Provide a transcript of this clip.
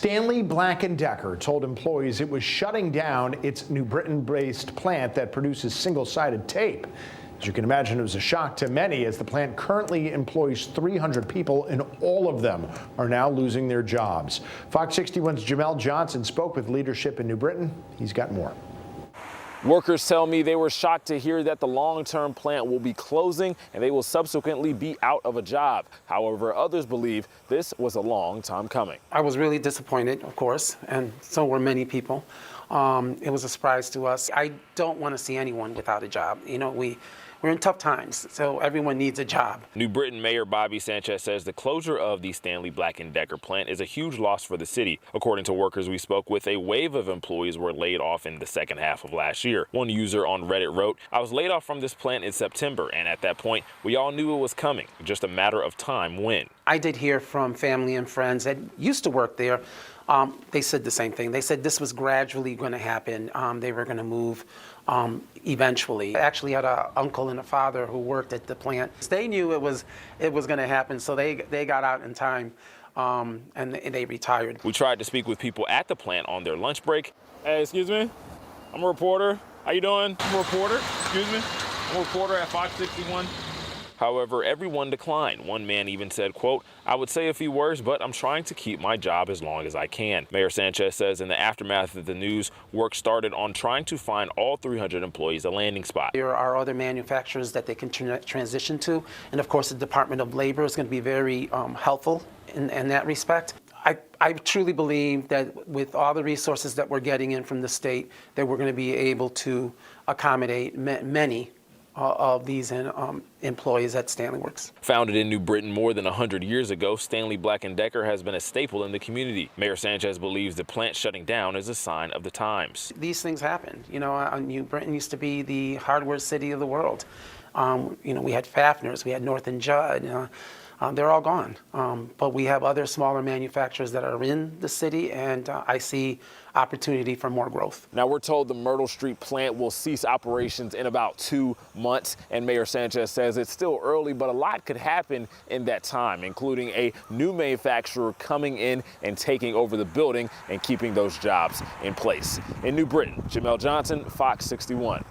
Stanley Black Decker told employees it was shutting down its New Britain-based plant that produces single-sided tape. As you can imagine, it was a shock to many as the plant currently employs 300 people and all of them are now losing their jobs. Fox 61's Jamel Johnson spoke with leadership in New Britain. He's got more. Workers tell me they were shocked to hear that the long-term plant will be closing and they will subsequently be out of a job. However, others believe this was a long time coming. I was really disappointed, of course, and so were many people. It was a surprise to us. I don't want to see anyone without a job. You know, we're in tough times, so everyone needs a job. New Britain Mayor Bobby Sanchez says the closure of the Stanley Black Decker plant is a huge loss for the city. According to workers we spoke with, a wave of employees were laid off in the second half of last year. One user on Reddit wrote, "I was laid off from this plant in September, and at that point, we all knew it was coming, just a matter of time when." I did hear from family and friends that used to work there. They said the same thing. They said this was gradually going to happen. They were going to move eventually. I actually had an uncle and a father who worked at the plant. They knew it was going to happen, so they got out in time and they retired. We tried to speak with people at the plant on their lunch break. Hey, excuse me, I'm a reporter. How you doing? I'm a reporter. Excuse me, I'm a reporter at Fox 61. However, everyone declined. One man even said, quote, "I would say a few words, but I'm trying to keep my job as long as I can." Mayor Sanchez says in the aftermath of the news, work started on trying to find all 300 employees a landing spot. There are other manufacturers that they can transition to. And of course, the Department of Labor is going to be very helpful in that respect. I truly believe that with all the resources that we're getting in from the state, that we're going to be able to accommodate many of these employees at Stanley Works. Founded in New Britain more than 100 years ago, Stanley Black Decker has been a staple in the community. Mayor Sanchez believes the plant shutting down is a sign of the times. These things happen. You know, New Britain used to be the hardware city of the world. You know, we had Fafner's, we had North and Judd. They're all gone. But we have other smaller manufacturers that are in the city, and I see opportunity for more growth. Now, we're told the Myrtle Street plant will cease operations in about 2 months, and Mayor Sanchez says it's still early, but a lot could happen in that time, including a new manufacturer coming in and taking over the building and keeping those jobs in place. In New Britain, Jamel Johnson, Fox 61.